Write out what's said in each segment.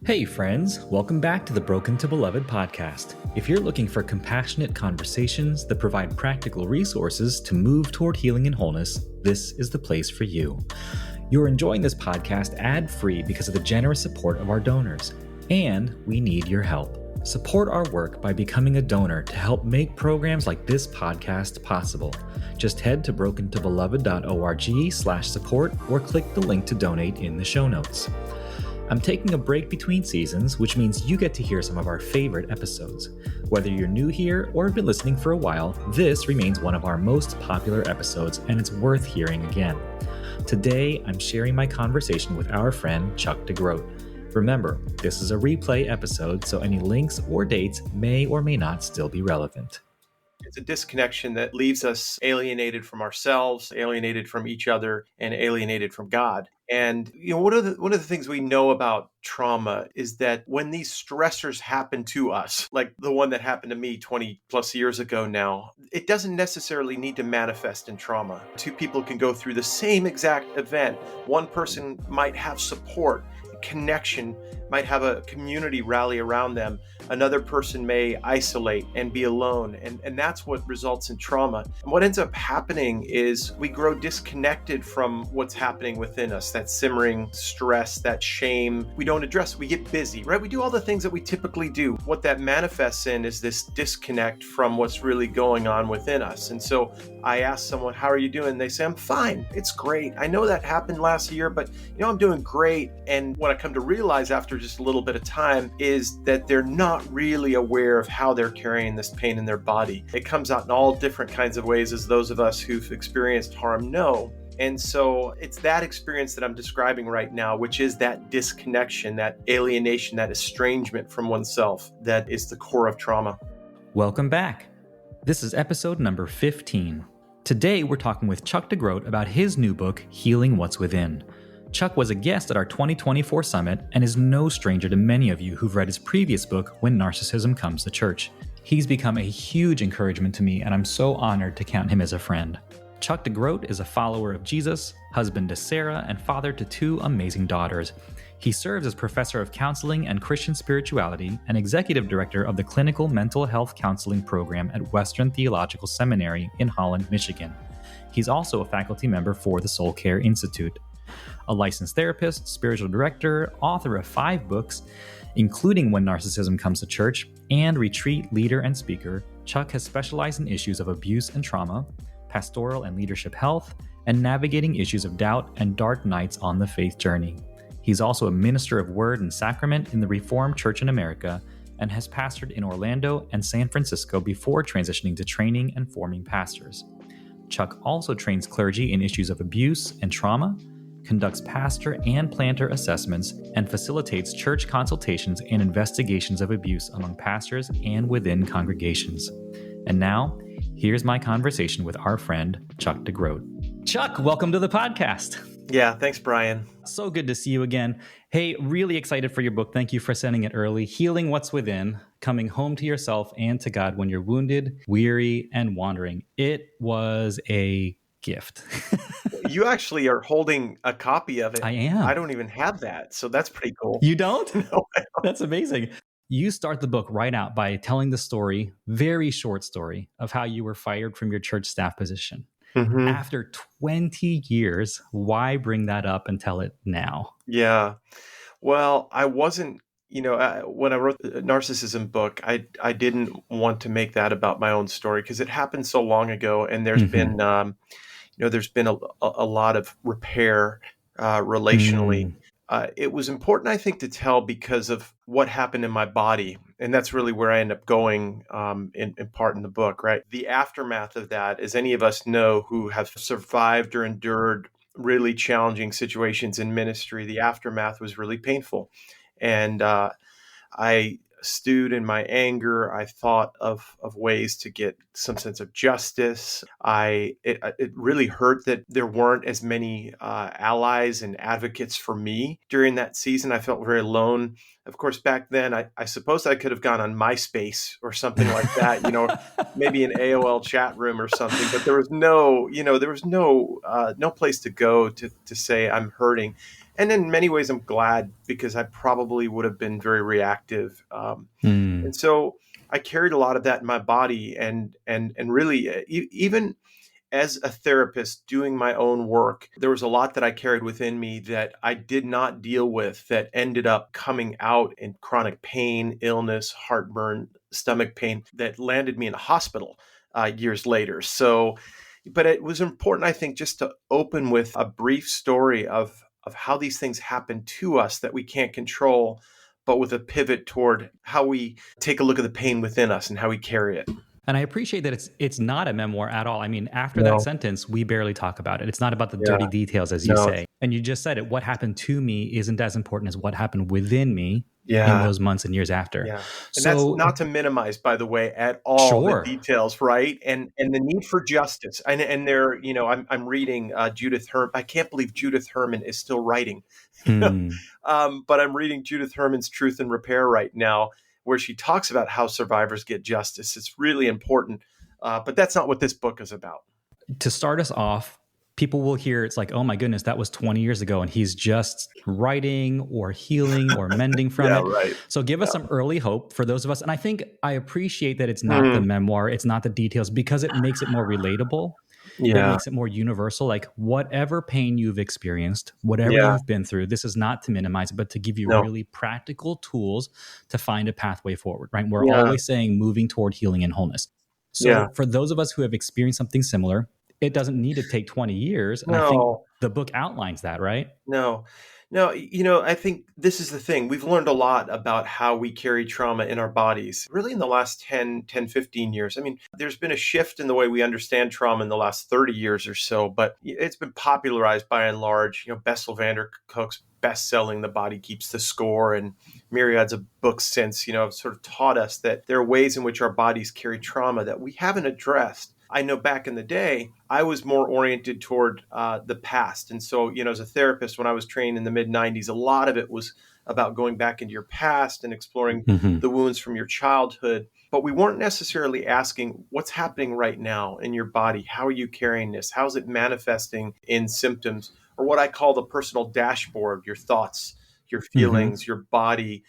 Hey friends, welcome back to the Broken to Beloved podcast. If you're looking for compassionate conversations that provide practical resources to move toward healing and wholeness, this is the place for you. You're enjoying this podcast ad-free because of the generous support of our donors, and we need your help. Support our work by becoming a donor to help make programs like this podcast possible. Just head to brokentobeloved.org/support or click the link to donate in the show notes. I'm taking a break between seasons, which means you get to hear some of our favorite episodes. Whether you're new here or have been listening for a while, this remains one of our most popular episodes, and it's worth hearing again. Today, I'm sharing my conversation with our friend Chuck DeGroat. Remember, this is a replay episode, so any links or dates may or may not still be relevant. It's a disconnection that leaves us alienated from ourselves, alienated from each other, and alienated from God. And one of the things we know about trauma is that when these stressors happen to us, like the one that happened to me 20 plus years ago now, it doesn't necessarily need to manifest in trauma. Two people can go through the same exact event. One person might have support, connection, might have a community rally around them. Another person may isolate and be alone. And that's what results in trauma. And what ends up happening is we grow disconnected from what's happening within us, that simmering stress, that shame. We don't address it. We get busy, right? We do all the things that we typically do. What that manifests in is this disconnect from what's really going on within us. And so I ask someone, how are you doing? They say, I'm fine. It's great. I know that happened last year, but I'm doing great. And what I come to realize after just a little bit of time is that they're not really aware of how they're carrying this pain in their body. It comes out in all different kinds of ways, as those of us who've experienced harm know. And so it's that experience that I'm describing right now, which is that disconnection, that alienation, that estrangement from oneself that is the core of trauma. Welcome back. This is episode number 15. Today, we're talking with Chuck DeGroat about his new book, Healing What's Within. Chuck was a guest at our 2024 summit and is no stranger to many of you who've read his previous book, When Narcissism Comes to Church. He's become a huge encouragement to me, and I'm so honored to count him as a friend. Chuck DeGroat is a follower of Jesus, husband to Sarah, and father to two amazing daughters. He serves as professor of counseling and Christian spirituality and executive director of the Clinical Mental Health Counseling Program at Western Theological Seminary in Holland, Michigan. He's also a faculty member for the Soul Care Institute. A licensed therapist, spiritual director, author of 5 books, including When Narcissism Comes to Church, and retreat leader and speaker, Chuck has specialized in issues of abuse and trauma, pastoral and leadership health, and navigating issues of doubt and dark nights on the faith journey. He's also a minister of word and sacrament in the Reformed Church in America and has pastored in Orlando and San Francisco before transitioning to training and forming pastors. Chuck also trains clergy in issues of abuse and trauma, conducts pastor and planter assessments, and facilitates church consultations and investigations of abuse among pastors and within congregations. And now, here's my conversation with our friend, Chuck DeGroat. Chuck, welcome to the podcast. Yeah, thanks, Brian. So good to see you again. Hey, really excited for your book. Thank you for sending it early. Healing What's Within, Coming Home to Yourself and to God When You're Wounded, Weary, and Wandering. It was a gift. You actually are holding a copy of it. I am. I don't even have that, so that's pretty cool. You don't? No, I don't. That's amazing. You start the book right out by telling the story, very short story, of how you were fired from your church staff position. Mm-hmm. After 20 years, why bring that up and tell it now? Yeah. Well, I wasn't, when I wrote the Narcissism book, I didn't want to make that about my own story because it happened so long ago, and there's been, there's been a lot of repair relationally. It was important, I think, to tell because of what happened in my body. And that's really where I end up going in part in the book, right? The aftermath of that, as any of us know who have survived or endured really challenging situations in ministry, the aftermath was really painful. And I stewed in my anger. I thought of ways to get some sense of justice. It really hurt that there weren't as many allies and advocates for me during that season. I felt very alone. Of course, back then, I suppose I could have gone on MySpace or something like that, maybe an AOL chat room or something, but there was no place to go to say I'm hurting. And in many ways, I'm glad, because I probably would have been very reactive. And so I carried a lot of that in my body, and really, even as a therapist doing my own work, there was a lot that I carried within me that I did not deal with, that ended up coming out in chronic pain, illness, heartburn, stomach pain, that landed me in a hospital years later. So, but it was important, I think, just to open with a brief story of how these things happen to us that we can't control, but with a pivot toward how we take a look at the pain within us and how we carry it. And I appreciate that it's not a memoir at all. I mean, after that No. sentence, we barely talk about it. It's not about the Yeah. dirty details, as you No. say. And you just said it. What happened to me isn't as important as what happened within me in Yeah. those months and years after. Yeah. And So, that's not to minimize, by the way, at all sure. the details, right? And the need for justice. And there, I'm reading Judith Herman. I can't believe Judith Herman is still writing. Hmm. But I'm reading Judith Herman's Truth and Repair right now, where she talks about how survivors get justice. It's really important. But that's not what this book is about. To start us off, people will hear it's like, oh my goodness, that was 20 years ago, and he's just writing or healing or mending from Yeah, it. right. So give us some early hope for those of us. And I think I appreciate that it's not the memoir, it's not the details, because it makes it more relatable. It Yeah. makes it more universal. Like, whatever pain you've experienced, whatever Yeah. you've been through, this is not to minimize it, but to give you No. really practical tools to find a pathway forward, right? We're Yeah. always saying moving toward healing and wholeness. So Yeah. for those of us who have experienced something similar, it doesn't need to take 20 years. And I think No. the book outlines that, right? No, I think this is the thing. We've learned a lot about how we carry trauma in our bodies, really in the last 10, 15 years. I mean, there's been a shift in the way we understand trauma in the last 30 years or so, but it's been popularized by and large. Bessel van der Kolk's best-selling The Body Keeps the Score, and myriads of books since, have sort of taught us that there are ways in which our bodies carry trauma that we haven't addressed. I know back in the day, I was more oriented toward the past. And so, as a therapist, when I was trained in the mid-90s, a lot of it was about going back into your past and exploring the wounds from your childhood. But we weren't necessarily asking what's happening right now in your body. How are you carrying this? How's it manifesting in symptoms? Or what I call the personal dashboard, your thoughts, your feelings, your body,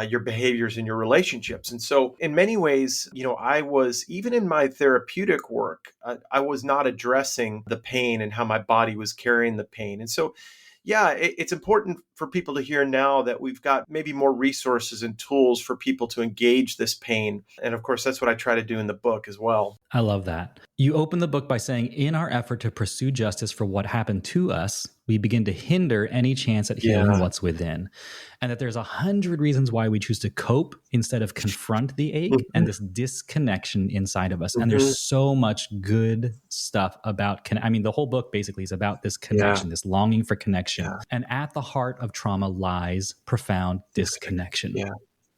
your behaviors and your relationships. And so in many ways, I was, even in my therapeutic work, I was not addressing the pain and how my body was carrying the pain. And so, yeah, it's important for people to hear now that we've got maybe more resources and tools for people to engage this pain. And of course, that's what I try to do in the book as well. I love that. You open the book by saying, in our effort to pursue justice for what happened to us, we begin to hinder any chance at healing what's within. And that there's 100 reasons why we choose to cope instead of confront the ache and this disconnection inside of us. And there's so much good stuff about, the whole book basically is about this connection, this longing for connection. Yeah. And at the heart of trauma lies profound disconnection. Yeah.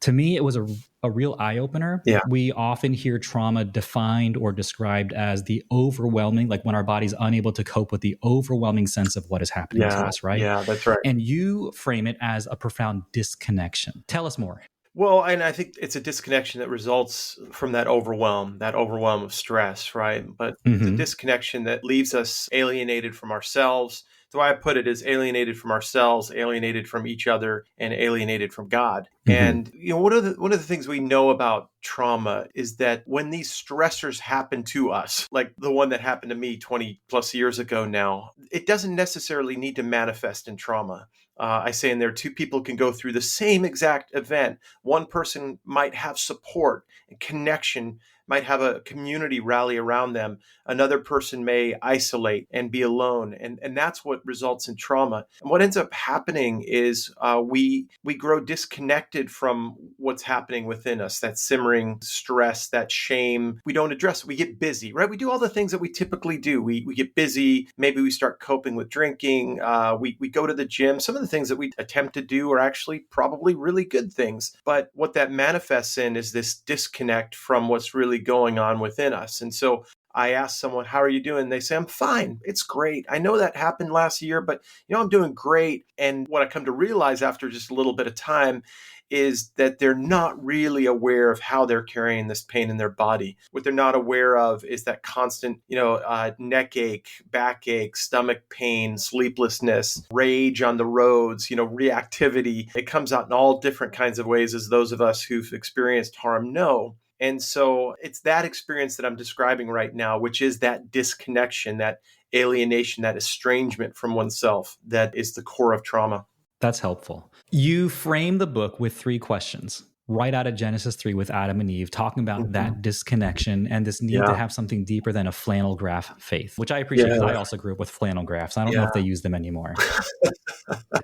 To me, it was a real eye-opener. Yeah. We often hear trauma defined or described as the overwhelming, like when our body's unable to cope with the overwhelming sense of what is happening to us, right? Yeah, that's right. And you frame it as a profound disconnection. Tell us more. Well, and I think it's a disconnection that results from that overwhelm of stress, right? But it's a disconnection that leaves us alienated from ourselves. The way I put it is alienated from ourselves, alienated from each other, and alienated from God. And one of the things we know about trauma is that when these stressors happen to us, like the one that happened to me 20 plus years ago now, it doesn't necessarily need to manifest in trauma. I say in there, two people can go through the same exact event. One person might have support and connection, might have a community rally around them. Another person may isolate and be alone. And that's what results in trauma. And what ends up happening is we grow disconnected from what's happening within us, that simmering stress, that shame. We don't address it. We get busy, right? We do all the things that we typically do. We get busy. Maybe we start coping with drinking. We go to the gym. Some of the things that we attempt to do are actually probably really good things. But what that manifests in is this disconnect from what's really really going on within us. And so I ask someone, how are you doing? They say, I'm fine. It's great. I know that happened last year, but I'm doing great. And what I come to realize after just a little bit of time is that they're not really aware of how they're carrying this pain in their body. What they're not aware of is that constant, neck ache, backache, stomach pain, sleeplessness, rage on the roads, reactivity. It comes out in all different kinds of ways, as those of us who've experienced harm know. And so it's that experience that I'm describing right now, which is that disconnection, that alienation, that estrangement from oneself that is the core of trauma. That's helpful. You frame the book with 3 questions right out of Genesis 3 with Adam and Eve, talking about that disconnection and this need to have something deeper than a flannel graph faith, which I appreciate because I also grew up with flannel graphs. I don't know if they use them anymore.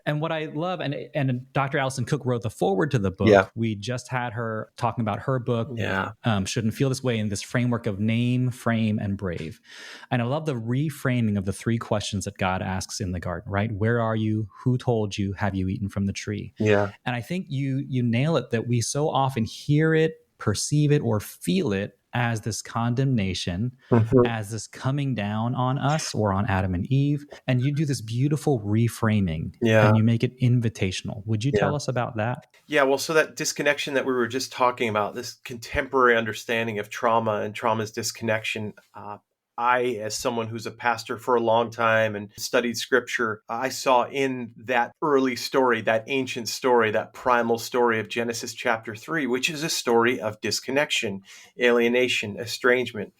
And what I love, and Dr. Allison Cook wrote the foreword to the book. Yeah. We just had her talking about her book, Shouldn't Feel This Way, in this framework of name, frame, and brave. And I love the reframing of the 3 questions that God asks in the garden, right? Where are you? Who told you? Have you eaten from the tree? Yeah. And I think you nail it, that we so often hear it, perceive it, or feel it as this condemnation, as this coming down on us or on Adam and Eve. And you do this beautiful reframing and you make it invitational. Would you tell us about that? Yeah, well, so that disconnection that we were just talking about, this contemporary understanding of trauma and trauma's disconnection, I, as someone who's a pastor for a long time and studied scripture, I saw in that early story, that ancient story, that primal story of Genesis chapter 3, which is a story of disconnection, alienation, estrangement.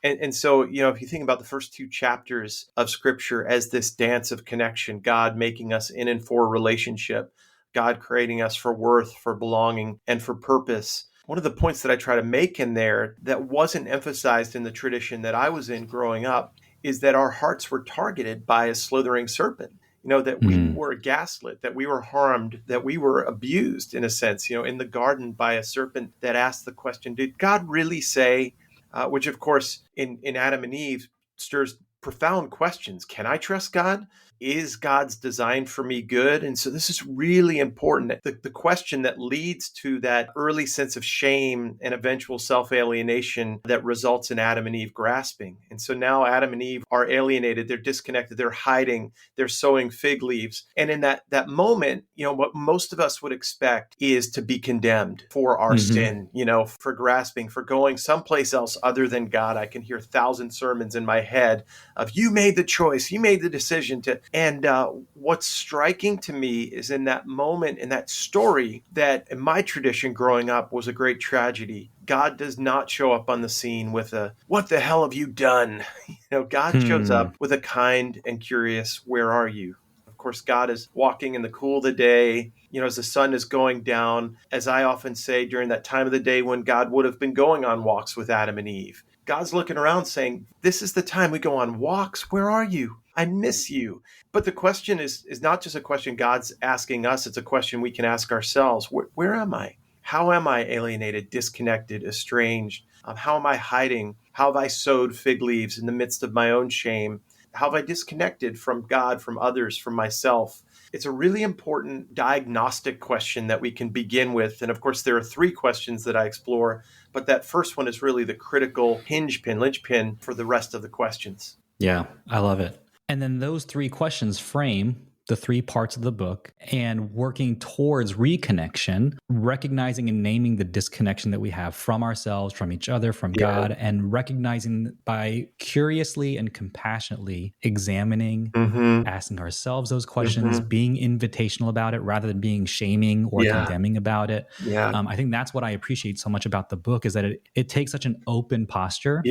And so, if you think about the first 2 chapters of scripture as this dance of connection, God making us in and for relationship, God creating us for worth, for belonging, and for purpose. One of the points that I try to make in there that wasn't emphasized in the tradition that I was in growing up is that our hearts were targeted by a slithering serpent. That we were gaslit, that we were harmed, that we were abused in a sense, in the garden by a serpent that asked the question, did God really say, which of course in Adam and Eve stirs profound questions. Can I trust God? Is God's design for me good? And so this is really important. The question that leads to that early sense of shame and eventual self-alienation that results in Adam and Eve grasping. And so now Adam and Eve are alienated. They're disconnected. They're hiding. They're sowing fig leaves. And in that moment, what most of us would expect is to be condemned for our sin, for grasping, for going someplace else other than God. I can hear 1,000 sermons in my head of you made the choice, you made the decision to. And what's striking to me is in that moment, in that story, that in my tradition growing up was a great tragedy. God does not show up on the scene with a, what the hell have you done? God shows up with a kind and curious, where are you? Of course, God is walking in the cool of the day, as the sun is going down, as I often say, during that time of the day when God would have been going on walks with Adam and Eve. God's looking around saying, this is the time we go on walks. Where are you? I miss you. But the question is not just a question God's asking us. It's a question we can ask ourselves. Where am I? How am I alienated, disconnected, estranged? How am I hiding? How have I sowed fig leaves in the midst of my own shame? How have I disconnected from God, from others, from myself? It's a really important diagnostic question that we can begin with. And of course, there are 3 questions that I explore, but that first one is really the critical linchpin for the rest of the questions. Yeah, I love it. And then those 3 questions frame the 3 parts of the book, and working towards reconnection, recognizing and naming the disconnection that we have from ourselves, from each other, from God, and recognizing by curiously and compassionately examining, asking ourselves those questions, being invitational about it rather than being shaming or condemning about it. I think that's what I appreciate so much about the book, is that it takes such an open posture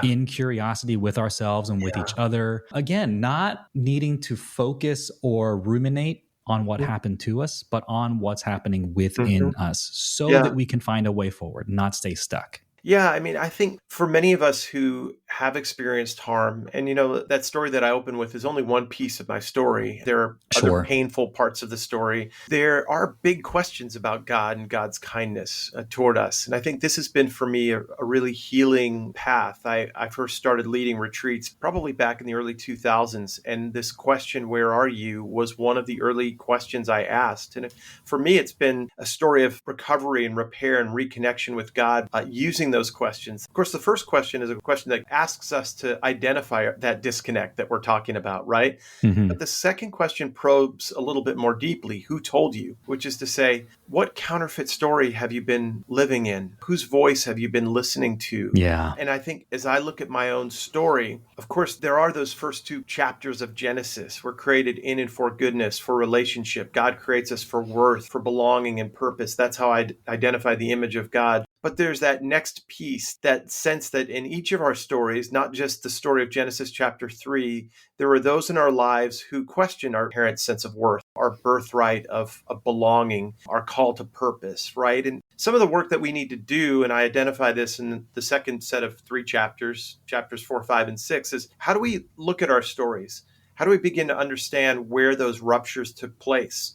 in curiosity with ourselves and with each other. Again, not needing to focus or ruminate on what happened to us, but on what's happening within us, so that we can find a way forward, not stay stuck. Yeah, I mean, I think for many of us who have experienced harm, and that story that I open with is only one piece of my story. There are other painful parts of the story. There are big questions about God and God's kindness toward us. And I think this has been for me a really healing path. I first started leading retreats probably back in the early 2000s. And this question, where are you, was one of the early questions I asked. And for me, it's been a story of recovery and repair and reconnection with God, using using those questions. Of course, the first question is a question that asks us to identify that disconnect that we're talking about, right? But the second question probes a little bit more deeply. Who told you? Which is to say, what counterfeit story have you been living in? Whose voice have you been listening to? Yeah. And I think as I look at my own story, of course, there are those first two chapters of Genesis. We're created in and for goodness, for relationship. God creates us for worth, for belonging and purpose. That's how I identify the image of God. But there's that next piece, that sense that in each of our stories, not just the story of Genesis chapter 3, there are those in our lives who question our inherent sense of worth, our birthright of belonging, our call to purpose, right? And some of the work that we need to do, and I identify this in the second set of 3 chapters, chapters 4, 5, and 6, is how do we look at our stories? How do we begin to understand where those ruptures took place?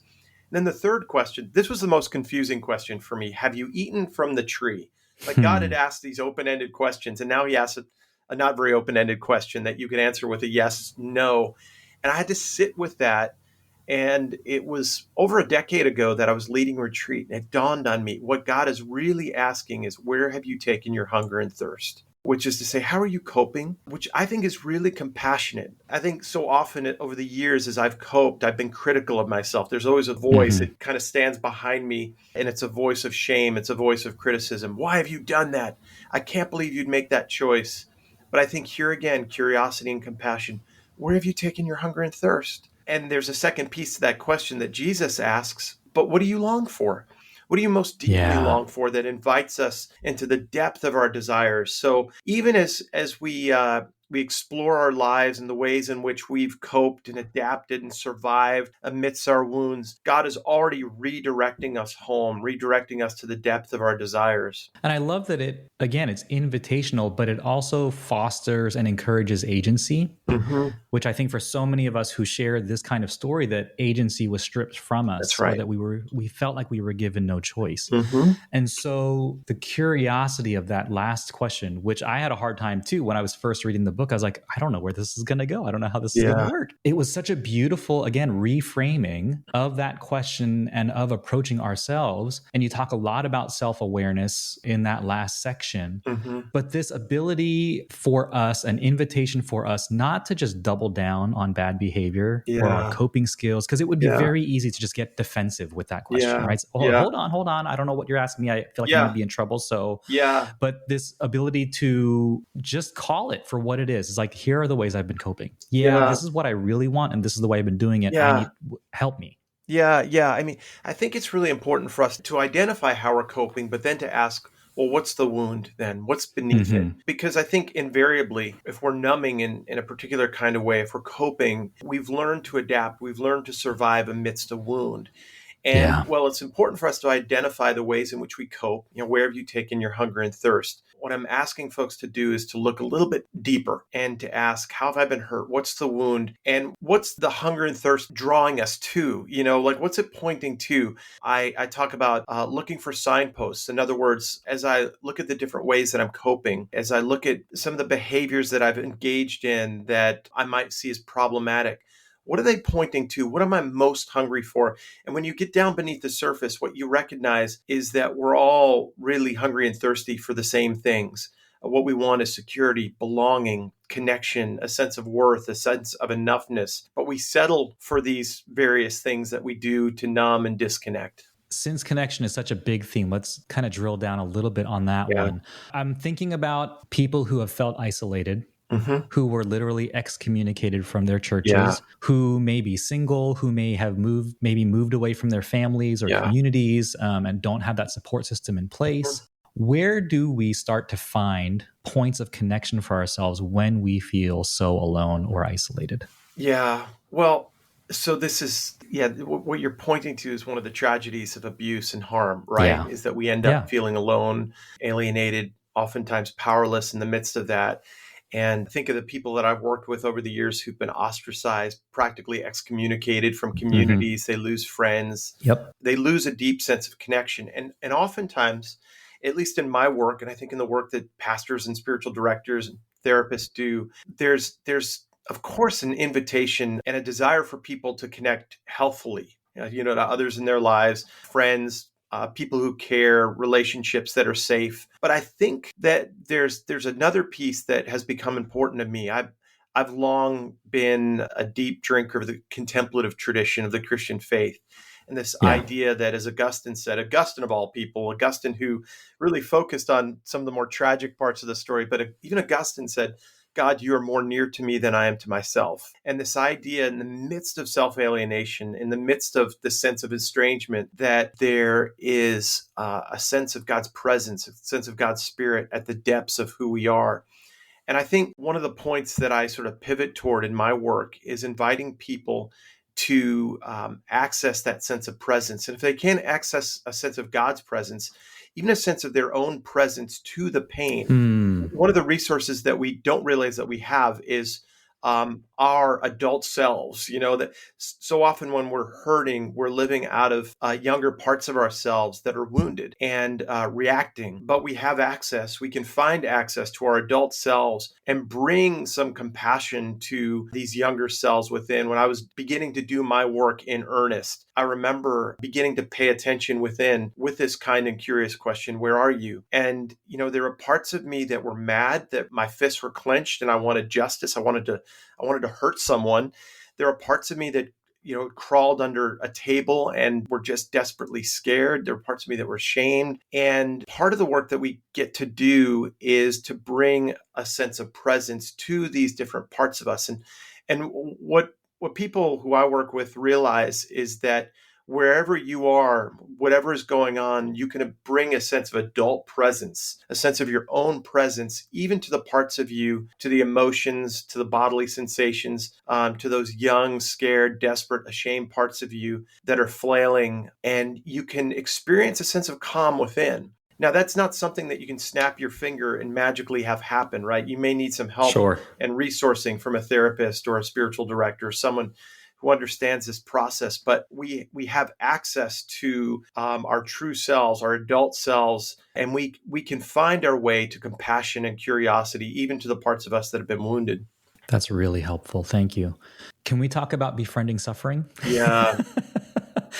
And then the third question, this was the most confusing question for me. Have you eaten from the tree? Like God had asked these open-ended questions, and now he asks a not very open-ended question that you can answer with a yes, no. And I had to sit with that. And it was over a decade ago that I was leading a retreat, and it dawned on me what God is really asking is, where have you taken your hunger and thirst? Which is to say, how are you coping? Which I think is really compassionate. I think so often over the years as I've coped, I've been critical of myself. There's always a voice that kind of stands behind me, and it's a voice of shame. It's a voice of criticism. Why have you done that? I can't believe you'd make that choice. But I think here again, curiosity and compassion. Where have you taken your hunger and thirst? And there's a second piece to that question that Jesus asks, but what do you long for? What do you most deeply long for that invites us into the depth of our desires? So even as we explore our lives and the ways in which we've coped and adapted and survived amidst our wounds, God is already redirecting us home, redirecting us to the depth of our desires. And I love that it's invitational, but it also fosters and encourages agency, which I think for so many of us who share this kind of story, that agency was stripped from us. That's right. Or that we felt like we were given no choice. And so the curiosity of that last question, which I had a hard time too when I was first reading the book, I was like, I don't know where this is going to go. I don't know how this is going to work. It was such a beautiful, again, reframing of that question and of approaching ourselves. And you talk a lot about self-awareness in that last section, but this ability for us, an invitation for us not to just double down on bad behavior or our coping skills, because it would be very easy to just get defensive with that question, right? So, hold on. I don't know what you're asking me. I feel like I'm going to be in trouble. So, but this ability to just call it for what it is. It's like, here are the ways I've been coping. This is what I really want, and this is the way I've been doing it. I need help me. I mean, I think it's really important for us to identify how we're coping, but then to ask, well, what's the wound then? What's beneath it? Because I think invariably, if we're numbing in a particular kind of way, if we're coping, we've learned to adapt. We've learned to survive amidst a wound. And well, it's important for us to identify the ways in which we cope. Where have you taken your hunger and thirst? What I'm asking folks to do is to look a little bit deeper and to ask, how have I been hurt? What's the wound? And what's the hunger and thirst drawing us to? Like what's it pointing to? I talk about looking for signposts. In other words, as I look at the different ways that I'm coping, as I look at some of the behaviors that I've engaged in that I might see as problematic, what are they pointing to? What am I most hungry for? And when you get down beneath the surface, what you recognize is that we're all really hungry and thirsty for the same things. What we want is security, belonging, connection, a sense of worth, a sense of enoughness. But we settle for these various things that we do to numb and disconnect. Since connection is such a big theme, let's kind of drill down a little bit on that one. I'm thinking about people who have felt isolated, who were literally excommunicated from their churches, who may be single, who may have moved away from their families or communities, and don't have that support system in place. Where do we start to find points of connection for ourselves when we feel so alone or isolated? Well, so this is, what you're pointing to is one of the tragedies of abuse and harm, right? Is that we end up feeling alone, alienated, oftentimes powerless in the midst of that. And think of the people that I've worked with over the years who've been ostracized, practically excommunicated from communities. They lose friends. They lose a deep sense of connection. And oftentimes, at least in my work, and I think in the work that pastors and spiritual directors and therapists do, there's of course an invitation and a desire for people to connect healthfully, to others in their lives, friends, people who care, relationships that are safe. But I think that there's another piece that has become important to me. I've long been a deep drinker of the contemplative tradition of the Christian faith. And this Yeah. idea that, as Augustine said, Augustine of all people, Augustine who really focused on some of the more tragic parts of the story, but even Augustine said, God, you are more near to me than I am to myself. And this idea in the midst of self-alienation, in the midst of the sense of estrangement, that there is a sense of God's presence, a sense of God's spirit at the depths of who we are. And I think one of the points that I sort of pivot toward in my work is inviting people to access that sense of presence. And if they can't access a sense of God's presence, even a sense of their own presence to the pain, one of the resources that we don't realize that we have is our adult selves. That so often when we're hurting, we're living out of younger parts of ourselves that are wounded and reacting. But we have access. We can find access to our adult selves and bring some compassion to these younger selves within. When I was beginning to do my work in earnest, I remember beginning to pay attention within with this kind and curious question, where are you? And, there were parts of me that were mad, that my fists were clenched and I wanted justice. I wanted to hurt someone. There are parts of me that, crawled under a table and were just desperately scared. There were parts of me that were ashamed. And part of the work that we get to do is to bring a sense of presence to these different parts of us. And what people who I work with realize is that wherever you are, whatever is going on, you can bring a sense of adult presence, a sense of your own presence, even to the parts of you, to the emotions, to the bodily sensations, to those young, scared, desperate, ashamed parts of you that are flailing. And you can experience a sense of calm within. Now, that's not something that you can snap your finger and magically have happen, right? You may need some help Sure. and resourcing from a therapist or a spiritual director, someone who understands this process. But we have access to our true selves, our adult selves, and we can find our way to compassion and curiosity, even to the parts of us that have been wounded. That's really helpful. Thank you. Can we talk about befriending suffering? Yeah.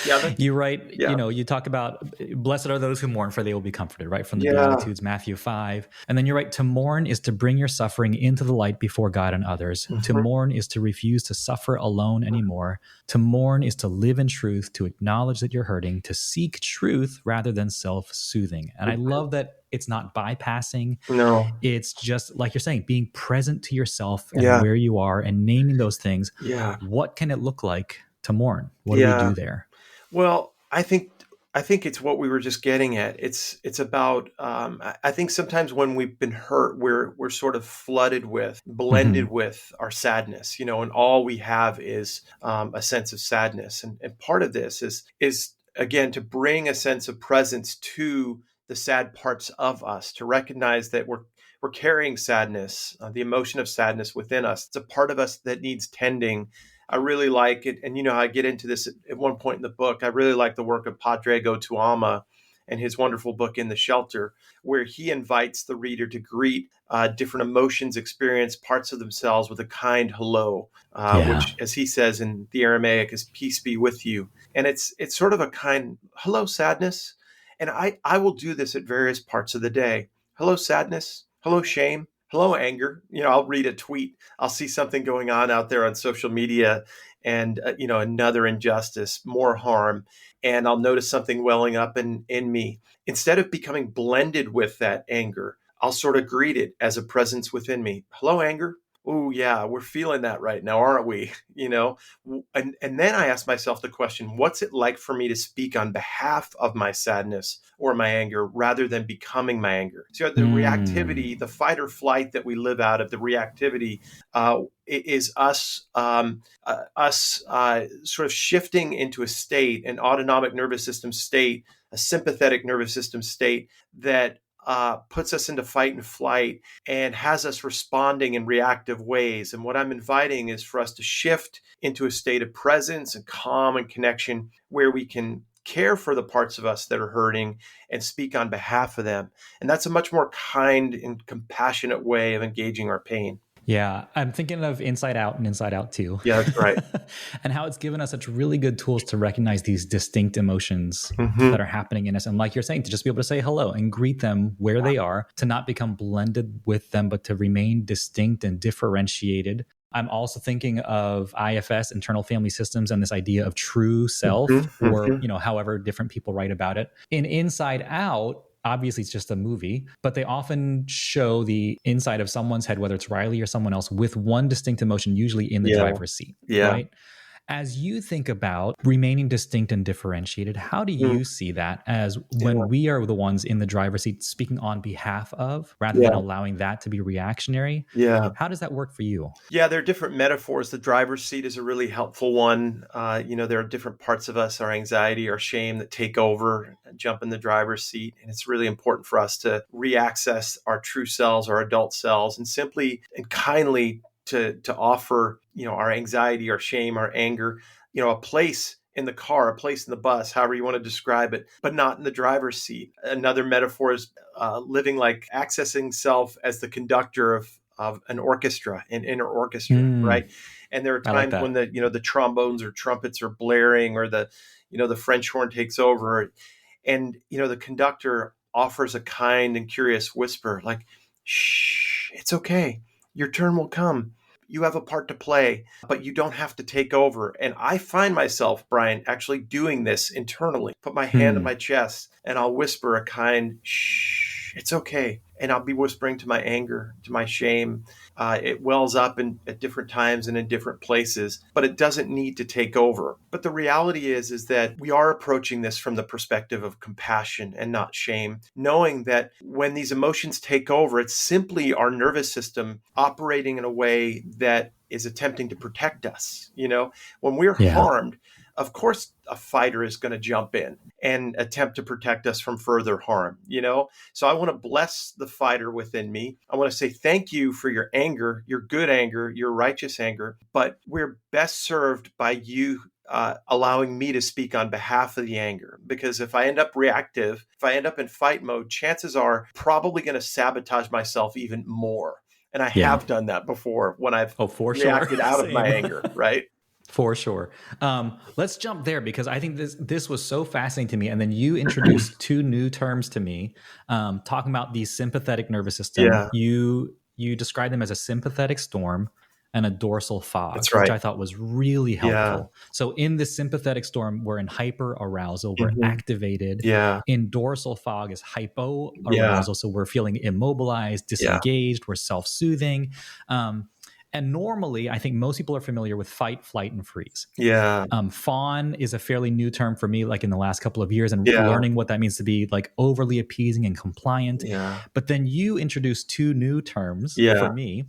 Yeah. You write, Yeah. you talk about blessed are those who mourn, for they will be comforted, right? From the Yeah. Beatitudes, Matthew 5. And then you write, to mourn is to bring your suffering into the light before God and others. To Mhm. mourn is to refuse to suffer alone anymore. To mourn is to live in truth, to acknowledge that you're hurting, to seek truth rather than self-soothing. And I love that it's not bypassing. No. It's just like you're saying, being present to yourself and Yeah. where you are and naming those things. Yeah. What can it look like to mourn? What do we Yeah. do there? Well, I think it's what we were just getting at. It's about. I think sometimes when we've been hurt, we're sort of flooded with, blended with our sadness, and all we have is a sense of sadness. And part of this is again to bring a sense of presence to the sad parts of us, to recognize that we're carrying sadness, the emotion of sadness within us. It's a part of us that needs tending. I really like it. And I get into this at one point in the book. I really like the work of Padre Tuama and his wonderful book, In the Shelter, where he invites the reader to greet different emotions, experience parts of themselves with a kind hello, which, as he says in the Aramaic, is peace be with you. And it's sort of a kind hello, sadness. And I will do this at various parts of the day. Hello, sadness. Hello, shame. Hello, anger. I'll read a tweet. I'll see something going on out there on social media and, another injustice, more harm. And I'll notice something welling up in me. Instead of becoming blended with that anger, I'll sort of greet it as a presence within me. Hello, anger. Oh, yeah, we're feeling that right now, aren't we? And then I ask myself the question, what's it like for me to speak on behalf of my sadness or my anger rather than becoming my anger? So the reactivity, the fight or flight that we live out of, the reactivity is us sort of shifting into a state, an autonomic nervous system state, a sympathetic nervous system state that puts us into fight and flight and has us responding in reactive ways. And what I'm inviting is for us to shift into a state of presence and calm and connection where we can care for the parts of us that are hurting and speak on behalf of them. And that's a much more kind and compassionate way of engaging our pain. Yeah, I'm thinking of Inside Out and Inside Out 2. Yeah, that's right. And how it's given us such really good tools to recognize these distinct emotions Hmm. that are happening in us. And like you're saying, to just be able to say hello and greet them where they are, to not become blended with them, but to remain distinct and differentiated. I'm also thinking of IFS, internal family systems, and this idea of true Hmm. self, or, Hmm. however different people write about it. In Inside Out, obviously it's just a movie, but they often show the inside of someone's head, whether it's Riley or someone else, with one distinct emotion, usually in the Yeah. driver's seat, Yeah. right? As you think about remaining distinct and differentiated, how do Mm. you see that as Yeah. when we are the ones in the driver's seat speaking on behalf of, rather than Yeah. allowing that to be reactionary? Yeah. How does that work for you? Yeah, there are different metaphors. The driver's seat is a really helpful one. There are different parts of us, our anxiety, our shame, that take over, jump in the driver's seat. And it's really important for us to reaccess our true selves, our adult selves, and simply and kindly to offer, our anxiety, our shame, our anger, a place in the car, a place in the bus, however you want to describe it, but not in the driver's seat. Another metaphor is living like accessing self as the conductor of an orchestra, an inner orchestra, Mm, right? And there are I like times when that. the trombones or trumpets are blaring, or the French horn takes over, and the conductor offers a kind and curious whisper, like, "Shh, it's okay. Your turn will come. You have a part to play, but you don't have to take over." And I find myself, Brian, actually doing this internally. Put my hand on Hmm. my chest and I'll whisper a kind, "Shh, it's okay." And I'll be whispering to my anger, to my shame. It wells up at different times and in different places, but it doesn't need to take over. But the reality is that we are approaching this from the perspective of compassion and not shame, knowing that when these emotions take over, it's simply our nervous system operating in a way that is attempting to protect us. When we're Yeah. harmed, of course, a fighter is going to jump in and attempt to protect us from further harm. So I want to bless the fighter within me. I want to say thank you for your anger, your good anger, your righteous anger, but we're best served by you allowing me to speak on behalf of the anger. Because if I end up reactive, if I end up in fight mode, chances are probably going to sabotage myself even more. And I Yeah. have done that before when I've Oh, for sure. reacted out of my Same. anger, right? For sure. Let's jump there because I think this was so fascinating to me. And then you introduced two new terms to me, talking about the sympathetic nervous system. Yeah, You described them as a sympathetic storm and a dorsal fog, that's which right. I thought was really Yeah. helpful. So in the sympathetic storm, we're in hyper arousal, we're Hmm. activated. Yeah. In dorsal fog is hypo Yeah. arousal, so we're feeling immobilized, Yeah. disengaged, we're self soothing. And normally, I think most people are familiar with fight, flight, and freeze. Yeah. Fawn is a fairly new term for me, like in the last couple of years, and Yeah. learning what that means to be like overly appeasing and compliant. Yeah. But then you introduced two new terms Yeah. for me,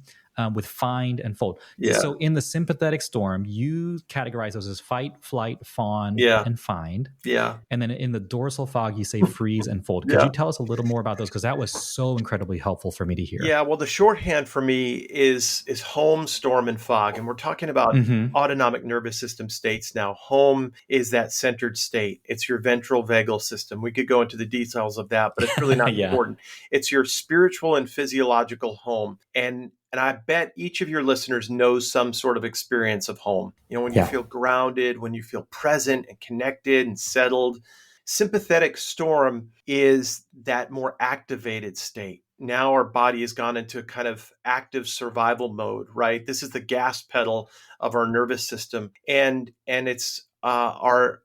with find and fold. Yeah. So in the sympathetic storm, you categorize those as fight, flight, fawn, Yeah. and find. Yeah. And then in the dorsal fog, you say freeze and fold. Could Yeah. you tell us a little more about those? Because that was so incredibly helpful for me to hear. Yeah. Well, the shorthand for me is home, storm, and fog. And we're talking about Mm-hmm. autonomic nervous system states now. Home is that centered state. It's your ventral vagal system. We could go into the details of that, but it's really not Yeah. important. It's your spiritual and physiological home. And I bet each of your listeners knows some sort of experience of home. When you Yeah. feel grounded, when you feel present and connected and settled. Sympathetic storm is that more activated state. Now our body has gone into a kind of active survival mode, right? This is the gas pedal of our nervous system, and it's our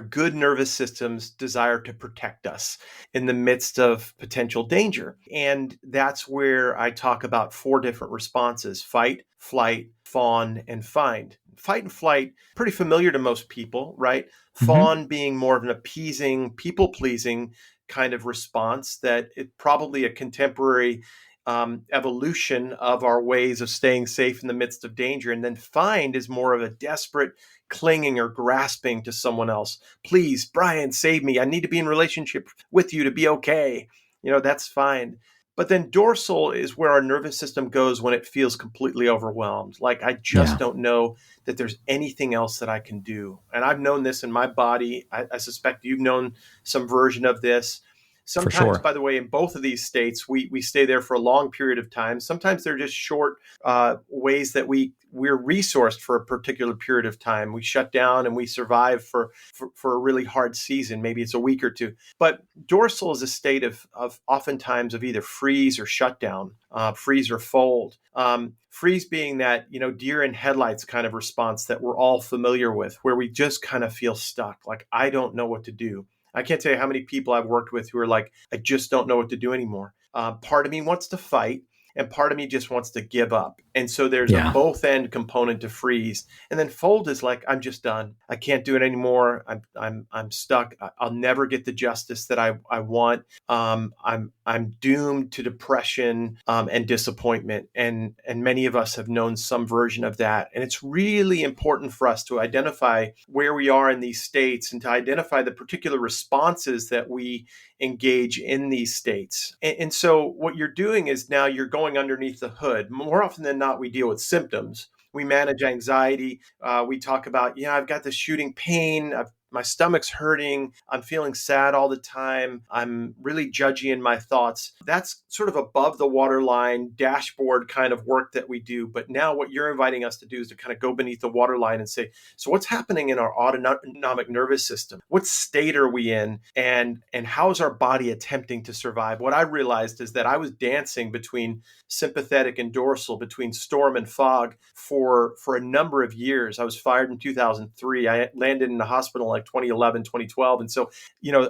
good nervous system's desire to protect us in the midst of potential danger. And that's where I talk about four different responses: fight, flight, fawn, and find. Fight and flight, pretty familiar to most people, right? Mm-hmm. Fawn being more of an appeasing, people-pleasing kind of response that it probably a contemporary evolution of our ways of staying safe in the midst of danger. And then find is more of a desperate clinging or grasping to someone else. Please, Brian, save me. I need to be in relationship with you to be okay. That's fine. But then dorsal is where our nervous system goes when it feels completely overwhelmed. Like, I just Yeah. don't know that there's anything else that I can do. And I've known this in my body. I suspect you've known some version of this. For Sometimes, sure. by the way, in both of these states, we stay there for a long period of time. Sometimes they're just short ways that we're resourced for a particular period of time. We shut down and we survive for a really hard season. Maybe it's a week or two. But dorsal is a state of oftentimes of either freeze or shutdown, freeze or fold. Freeze being that, deer in headlights kind of response that we're all familiar with, where we just kind of feel stuck. Like, I don't know what to do. I can't tell you how many people I've worked with who are like, I just don't know what to do anymore. Part of me wants to fight, and part of me just wants to give up. And so there's a Yeah. both end component to freeze. And then fold is like, I'm just done. I can't do it anymore. I'm stuck. I'll never get the justice that I want. I'm doomed to depression and disappointment. And many of us have known some version of that. And it's really important for us to identify where we are in these states and to identify the particular responses that we engage in these states. And so what you're doing is now you're going underneath the hood. More often than not, we deal with symptoms. We manage anxiety. We talk about, I've got this shooting pain. My stomach's hurting. I'm feeling sad all the time. I'm really judgy in my thoughts. That's sort of above the waterline dashboard kind of work that we do. But now what you're inviting us to do is to kind of go beneath the waterline and say, so what's happening in our autonomic nervous system? What state are we in? And how is our body attempting to survive? What I realized is that I was dancing between sympathetic and dorsal, between storm and fog for a number of years. I was fired in 2003. I landed in the hospital like 2011, 2012. And so,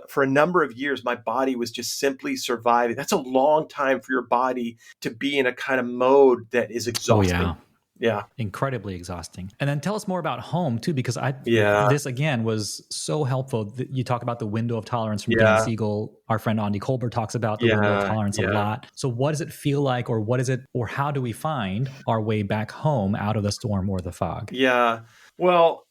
for a number of years, my body was just simply surviving. That's a long time for your body to be in a kind of mode that is exhausting. Oh, yeah. Yeah. Incredibly exhausting. And then tell us more about home too, because Yeah. this again was so helpful. You talk about the window of tolerance from Yeah. Dan Siegel. Our friend Andy Colbert talks about the window of tolerance a lot. So what does it feel like, or what is it, or how do we find our way back home out of the storm or the fog? Yeah. Well,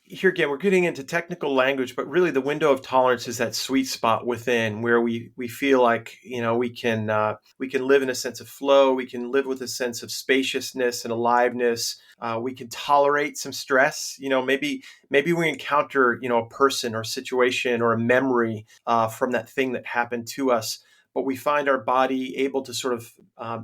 here again, we're getting into technical language, but really the window of tolerance is that sweet spot within where we feel like, we can live in a sense of flow. We can live with a sense of spaciousness and aliveness. We can tolerate some stress. Maybe we encounter, a person or situation or a memory from that thing that happened to us, but we find our body able to sort of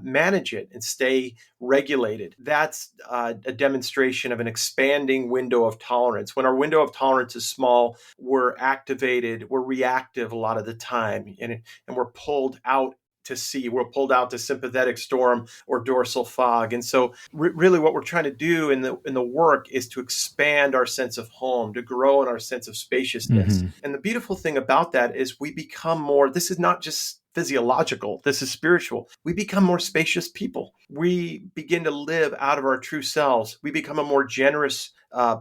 manage it and stay regulated. That's a demonstration of an expanding window of tolerance. When our window of tolerance is small, we're activated, we're reactive a lot of the time, and we're pulled out to sea. We're pulled out to sympathetic storm or dorsal fog. And so really what we're trying to do in the work is to expand our sense of home, to grow in our sense of spaciousness. Mm-hmm. And the beautiful thing about that is we become more, this is not just physiological, this is spiritual. We become more spacious people. We begin to live out of our true selves. We become a more generous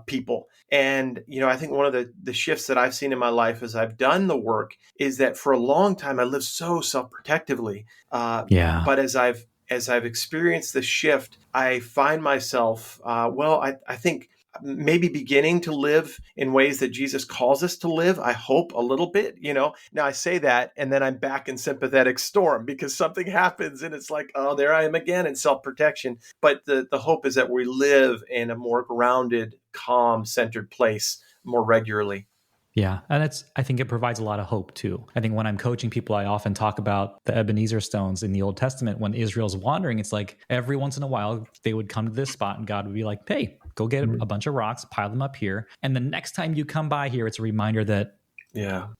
people. And, I think one of the shifts that I've seen in my life as I've done the work is that for a long time, I lived so self-protectively. But as I've experienced the shift, I find myself, I think maybe beginning to live in ways that Jesus calls us to live. I hope a little bit, Now I say that, and then I'm back in sympathetic storm because something happens and it's like, oh, there I am again in self-protection. But the hope is that we live in a more grounded, calm, centered place more regularly. Yeah. And I think it provides a lot of hope too. I think when I'm coaching people, I often talk about the Ebenezer stones in the Old Testament. When Israel's wandering, it's like every once in a while they would come to this spot and God would be like, hey, go get a bunch of rocks, pile them up here. And the next time you come by here, it's a reminder that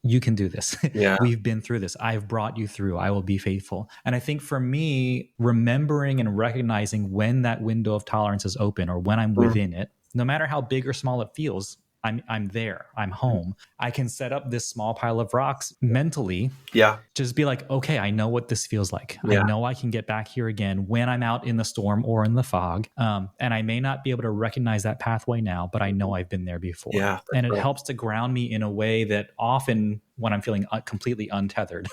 you can do this. We've been through this. I've brought you through. I will be faithful. And I think for me, remembering and recognizing when that window of tolerance is open or when I'm within it, no matter how big or small it feels, I'm there. I'm home. I can set up this small pile of rocks mentally. Yeah. Just be like, okay, I know what this feels like. I know I can get back here again when I'm out in the storm or in the fog. And I may not be able to recognize that pathway now, but I know I've been there before. Yeah, and it helps to ground me in a way that often when I'm feeling completely untethered,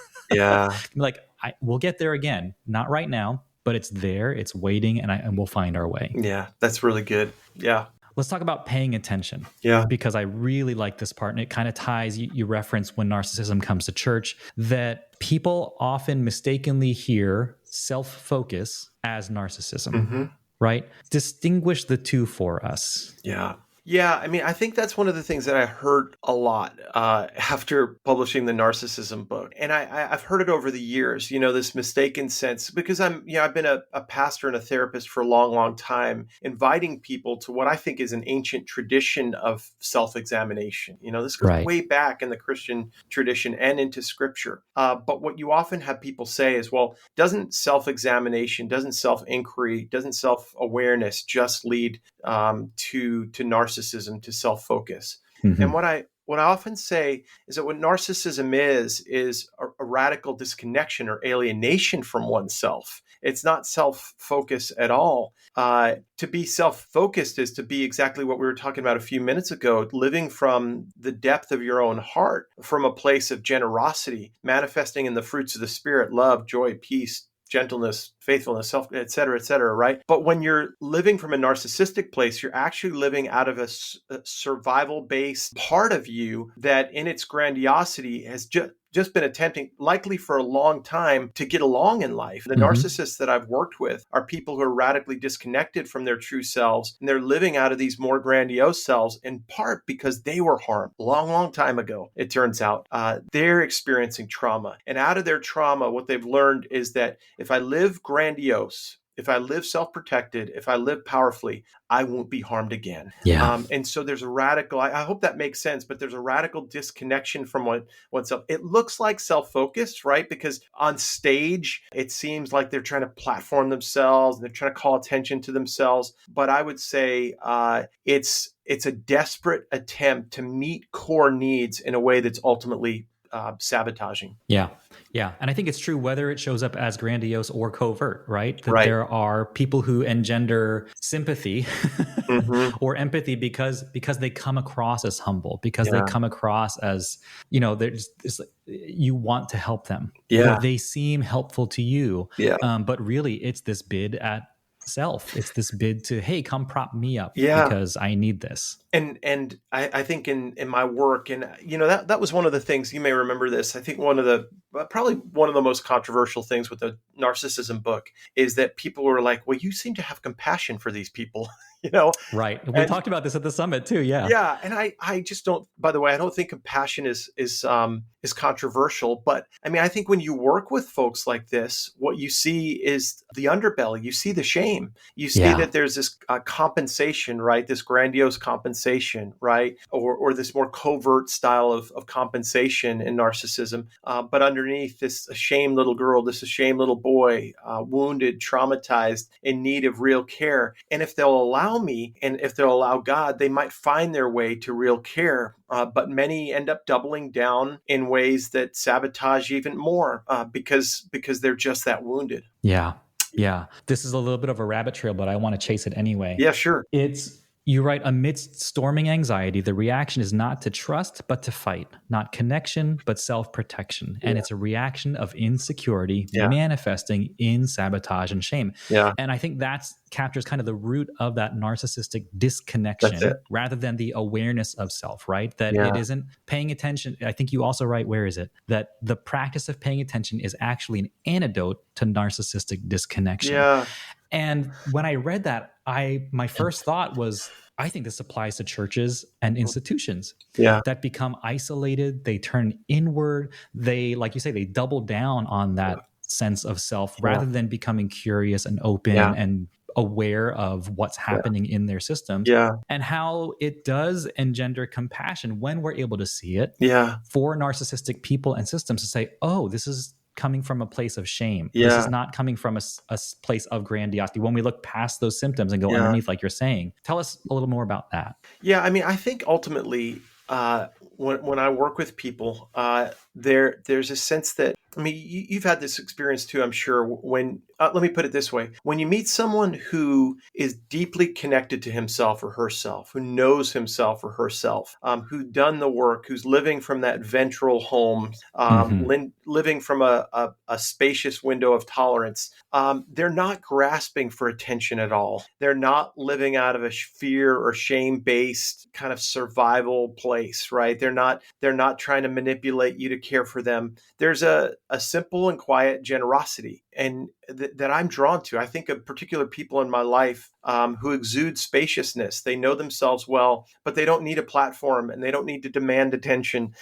like we'll get there again. Not right now, but it's there. It's waiting, and we'll find our way. Yeah, that's really good. Yeah. Let's talk about paying attention. Yeah. Because I really like this part. And it kind of ties, you reference when narcissism comes to church, that people often mistakenly hear self-focus as narcissism, right? Distinguish the two for us. Yeah. Yeah, I mean, I think that's one of the things that I heard a lot after publishing the Narcissism book, and I've heard it over the years. This mistaken sense because I've been a pastor and a therapist for a long, long time, inviting people to what I think is an ancient tradition of self-examination. This goes Right. way back in the Christian tradition and into Scripture. But what you often have people say is, well, doesn't self-examination, doesn't self-inquiry, doesn't self-awareness just lead to narcissism, to self-focus? And Hmm. what I often say is that what narcissism is a radical disconnection or alienation from oneself. It's not self-focus at all. To be self-focused is to be exactly what we were talking about a few minutes ago, living from the depth of your own heart, from a place of generosity, manifesting in the fruits of the Spirit: love, joy, peace, gentleness, faithfulness, self, et cetera, right? But when you're living from a narcissistic place, you're actually living out of a survival-based part of you that in its grandiosity has just been attempting, likely for a long time, to get along in life. The Hmm. narcissists that I've worked with are people who are radically disconnected from their true selves, and they're living out of these more grandiose selves, in part because they were harmed a long, long time ago. It turns out they're experiencing trauma. And out of their trauma, what they've learned is that if I live grandiose, if I live self-protected, if I live powerfully, I won't be harmed again. Yeah. And so there's a radical, I hope that makes sense, but there's a radical disconnection from oneself. It looks like self-focused, right? Because on stage, it seems like they're trying to platform themselves and they're trying to call attention to themselves. But I would say it's a desperate attempt to meet core needs in a way that's ultimately sabotaging. Yeah. Yeah. And I think it's true whether it shows up as grandiose or covert, right? That Right. there are people who engender sympathy Hmm. or empathy because they come across as humble, because they Yeah. come across as, there's this, you want to help them, or Yeah. they seem helpful to you. Yeah. But really it's this bid at self. It's this bid to, hey, come prop me up Yeah. because I need this. And I think in my work, and that was one of the things, you may remember this. I think probably one of the most controversial things with the Narcissism book is that people were like, well, you seem to have compassion for these people, you know Right. We and talked about this at the summit too. Yeah. yeah, and I just don't. By the way, I don't think compassion is controversial, but I mean, I think when you work with folks like this, what you see is the underbelly. You see the shame. You see Yeah. that there's this compensation, right? This grandiose compensation, right? Or this more covert style of compensation in narcissism. But underneath this ashamed little girl, this ashamed little boy, wounded, traumatized, in need of real care. And if they'll allow me, and if they'll allow God, they might find their way to real care. But many end up doubling down in ways that sabotage even more because they're just that wounded. Yeah. Yeah. This is a little bit of a rabbit trail, but I want to chase it anyway. Yeah, sure. You write, amidst storming anxiety, the reaction is not to trust, but to fight, not connection, but self-protection. And Yeah, it's a reaction of insecurity yeah, manifesting in sabotage and shame. yeah. And I think that captures kind of the root of that narcissistic That's it. disconnection rather than the awareness of self, right? That it Yeah, isn't paying attention. I think you also write, where is it? That the practice of paying attention is actually an antidote to narcissistic disconnection. yeah, And when I read that, my first thought was, I think this applies to churches and institutions yeah, that become isolated. They turn inward. They, like you say, they double down on that sense of self yeah, rather than becoming curious and open yeah, and aware of what's yeah, happening in their systems, yeah, and how it does engender compassion when we're able to see it yeah, for narcissistic people and systems to say, oh, this is coming from a place of shame. This is yeah, not coming from a place of grandiosity. When we look past those symptoms and go yeah. underneath, like you're saying, tell us a little more about that. Yeah, I mean, I think ultimately, when I work with people, there's a sense that, I mean, you've had this experience too, I'm sure. When let me put it this way: when you meet someone who is deeply connected to himself or herself, who knows himself or herself, who's done the work, who's living from that ventral home, Mm-hmm. living from a spacious window of tolerance, they're not grasping for attention at all. They're not living out of a fear or shame based kind of survival place, right? They're not trying to manipulate you to care for them. There's a a simple and quiet generosity, and that I'm drawn to. I think of particular people in my life who exude spaciousness. They know themselves well, but they don't need a platform and they don't need to demand attention.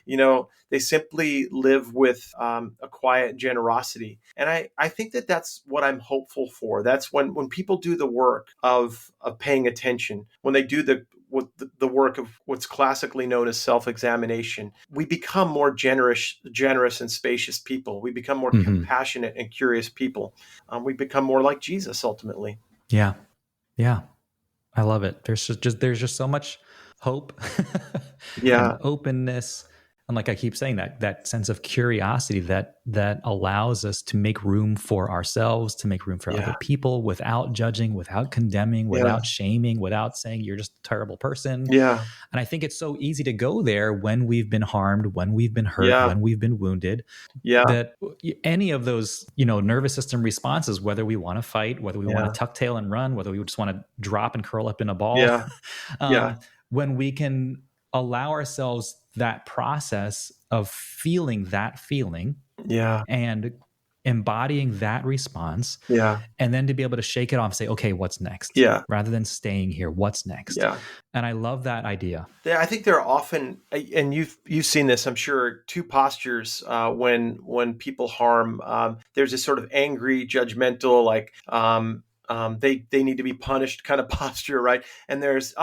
They simply live with a quiet generosity. And I think that that's what I'm hopeful for. That's when people do the work of paying attention, when they do the work of what's classically known as self-examination, we become more generous and spacious people. We become more compassionate and curious people. We become more like Jesus ultimately. Yeah. Yeah. I love it. There's just so much hope and openness. And like I keep saying, that sense of curiosity that allows us to make room for ourselves, to make room for other people without judging, without condemning, without shaming, without saying you're just a terrible person. Yeah. And I think it's so easy to go there when we've been harmed, when we've been hurt, when we've been wounded. That any of those, nervous system responses, whether we want to fight, whether we want to tuck tail and run, whether we just want to drop and curl up in a ball, when we can allow ourselves that process of feeling that feeling and embodying that response, and then to be able to shake it off and say, okay, what's next? Rather than staying here, what's next? And I love that idea. I think there are often, and you've seen this, I'm sure, two postures when people harm. There's this sort of angry, judgmental, like they need to be punished kind of posture, right? And there's,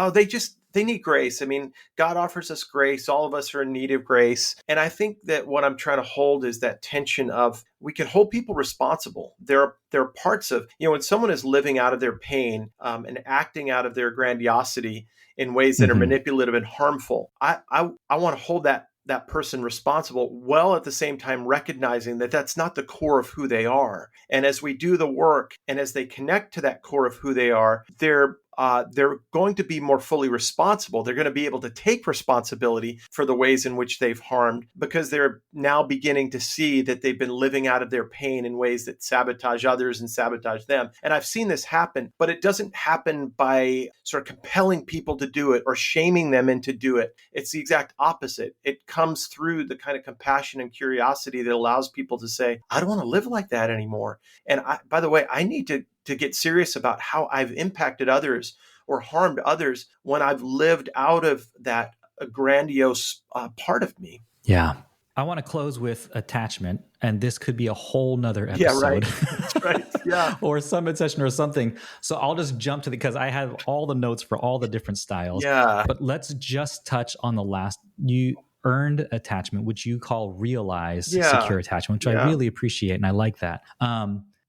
they need grace. I mean, God offers us grace. All of us are in need of grace. And I think that what I'm trying to hold is that tension of we can hold people responsible. There are parts of, when someone is living out of their pain and acting out of their grandiosity in ways that are manipulative and harmful, I want to hold that person responsible, while at the same time recognizing that that's not the core of who they are. And as we do the work and as they connect to that core of who they are, they're going to be more fully responsible. They're going to be able to take responsibility for the ways in which they've harmed, because they're now beginning to see that they've been living out of their pain in ways that sabotage others and sabotage them. And I've seen this happen, but it doesn't happen by sort of compelling people to do it or shaming them into do it. It's the exact opposite. It comes through the kind of compassion and curiosity that allows people to say, I don't want to live like that anymore. And by the way, I need to get serious about how I've impacted others or harmed others when I've lived out of that grandiose part of me. Yeah. I want to close with attachment, and this could be a whole nother episode. Yeah, right. That's right. Yeah. Or a summit session or something. So I'll just jump to because I have all the notes for all the different styles. Yeah. But let's just touch on the last. You earned attachment, which you call realized secure attachment, which I really appreciate. And I like that.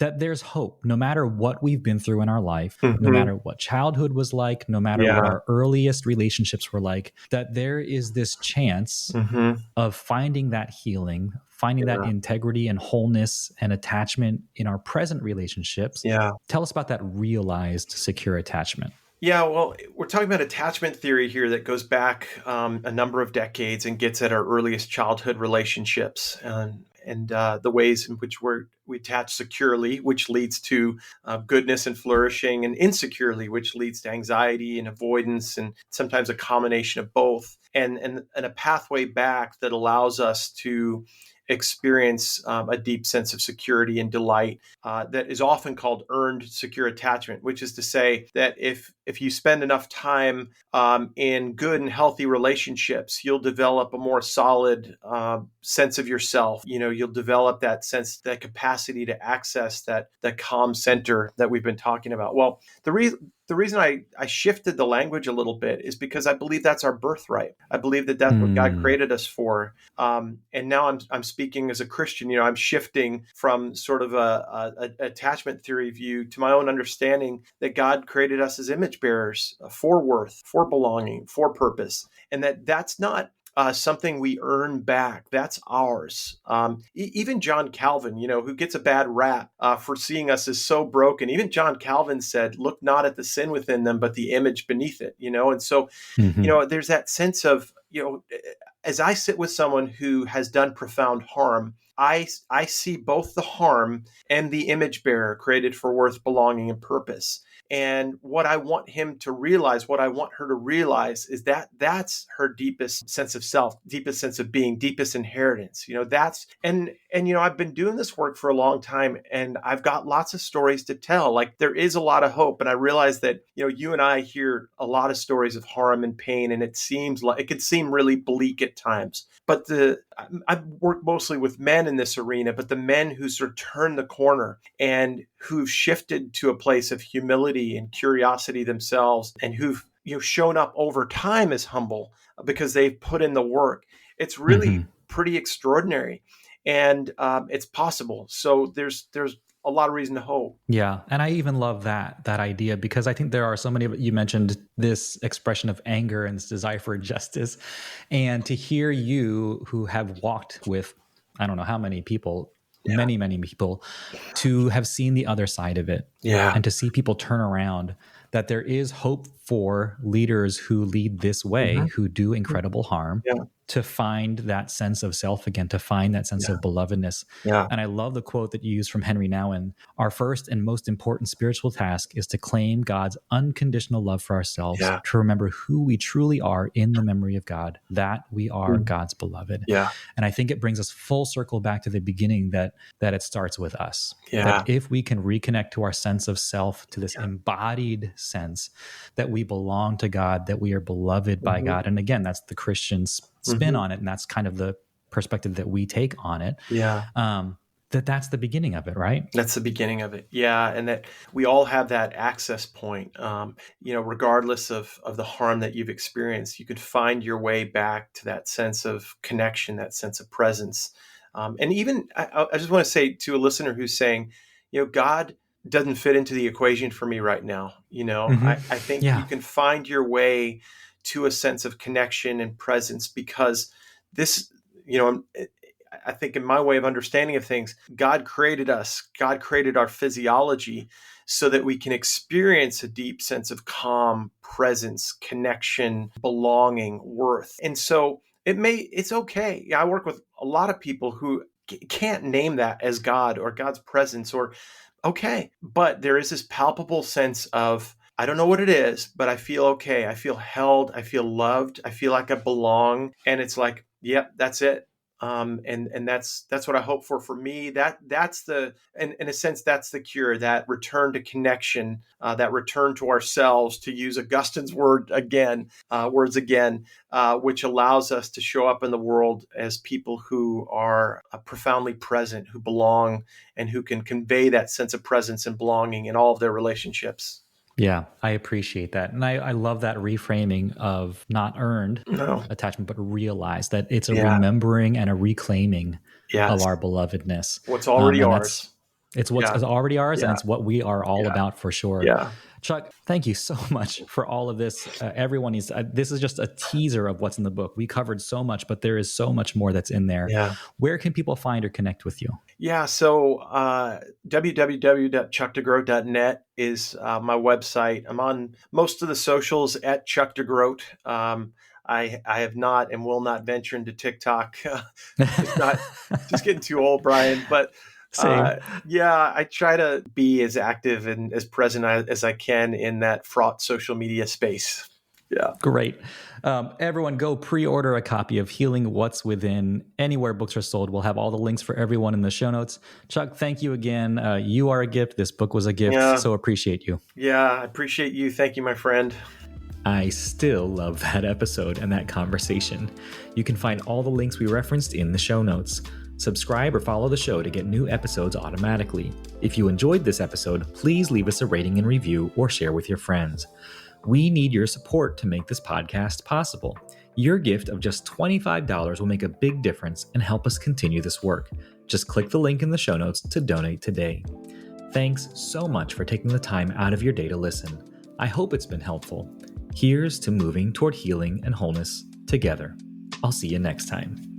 That there's hope no matter what we've been through in our life, no matter what childhood was like, no matter what our earliest relationships were like, that there is this chance of finding that healing, finding that integrity and wholeness and attachment in our present relationships. Yeah. Tell us about that realized secure attachment. Yeah, well, we're talking about attachment theory here that goes back a number of decades and gets at our earliest childhood relationships and the ways in which we attach securely, which leads to goodness and flourishing, and insecurely, which leads to anxiety and avoidance, and sometimes a combination of both, and a pathway back that allows us to experience a deep sense of security and delight that is often called earned secure attachment, which is to say that if you spend enough time in good and healthy relationships, you'll develop a more solid sense of yourself. You'll develop that sense, that capacity to access that calm center that we've been talking about. Well, the reason I shifted the language a little bit is because I believe that's our birthright. I believe that that's what God created us for. And now I'm speaking as a Christian. I'm shifting from sort of a attachment theory view to my own understanding that God created us as image bearers for worth, for belonging, for purpose, and that's not something we earn back. That's ours. Even John Calvin, who gets a bad rap for seeing us as so broken, even John Calvin said, look not at the sin within them, but the image beneath it, And so, there's that sense of, as I sit with someone who has done profound harm, I see both the harm and the image bearer created for worth, belonging, and purpose. And what I want him to realize, what I want her to realize is that that's her deepest sense of self, deepest sense of being, deepest inheritance. I've been doing this work for a long time, and I've got lots of stories to tell. Like, there is a lot of hope. And I realize that, you and I hear a lot of stories of harm and pain, and it seems like it could seem really bleak at times. But I've worked mostly with men in this arena, but the men who sort of turned the corner and who've shifted to a place of humility and curiosity themselves, and who've shown up over time as humble because they've put in the work. It's really pretty extraordinary, and it's possible. So there's a lot of reason to hope. Yeah. And I even love that idea, because I think there are so many, you mentioned this expression of anger and this desire for justice. And to hear you, who have walked with, I don't know how many people, many, many people, to have seen the other side of it. Yeah. And to see people turn around, that there is hope for leaders who lead this way, who do incredible harm, to find that sense of self again, to find that sense of belovedness. Yeah. And I love the quote that you use from Henry Nouwen: our first and most important spiritual task is to claim God's unconditional love for ourselves, to remember who we truly are in the memory of God, that we are God's beloved. Yeah. And I think it brings us full circle back to the beginning, that it starts with us. Yeah. That if we can reconnect to our sense of self, to this embodied sense that we belong to God, that we are beloved by God. And again, that's the Christian spin on it. And that's kind of the perspective that we take on it. Yeah. That's the beginning of it, right? That's the beginning of it. Yeah. And that we all have that access point. Regardless of the harm that you've experienced, you could find your way back to that sense of connection, that sense of presence. And even, I just want to say to a listener who's saying, God doesn't fit into the equation for me right now. I think you can find your way to a sense of connection and presence, because this, I think in my way of understanding of things, God created us, God created our physiology so that we can experience a deep sense of calm, presence, connection, belonging, worth. And so it's okay. I work with a lot of people who can't name that as God or God's presence, but there is this palpable sense of, I don't know what it is, but I feel okay. I feel held. I feel loved. I feel like I belong. And it's like, yep, that's it. And that's what I hope for me. That's in a sense, that's the cure, that return to connection, that return to ourselves, to use Augustine's words again, which allows us to show up in the world as people who are profoundly present, who belong, and who can convey that sense of presence and belonging in all of their relationships. Yeah, I appreciate that. And I love that reframing of not earned attachment, but realized, that it's a remembering and a reclaiming of our belovedness. What's already ours. It's what's already ours, and it's what we are all about for sure. Yeah. Chuck, thank you so much for all of this. Everyone needs this is just a teaser of what's in the book. We covered so much, but there is so much more that's in there. Yeah. Where can people find or connect with you? Yeah, so www.chuckdegroat.net is my website. I'm on most of the socials at Chuck DeGroat. I have not and will not venture into TikTok. Just getting too old, Brian. But I try to be as active and as present as I can in that fraught social media space. Yeah. Great. Everyone go pre-order a copy of Healing What's Within anywhere books are sold. We'll have all the links for everyone in the show notes. Chuck, thank you again. You are a gift. This book was a gift. So appreciate you. Yeah, I appreciate you. Thank you, my friend. I still love that episode and that conversation. You can find all the links we referenced in the show notes. Subscribe or follow the show to get new episodes automatically. If you enjoyed this episode, please leave us a rating and review or share with your friends. We need your support to make this podcast possible. Your gift of just $25 will make a big difference and help us continue this work. Just click the link in the show notes to donate today. Thanks so much for taking the time out of your day to listen. I hope it's been helpful. Here's to moving toward healing and wholeness together. I'll see you next time.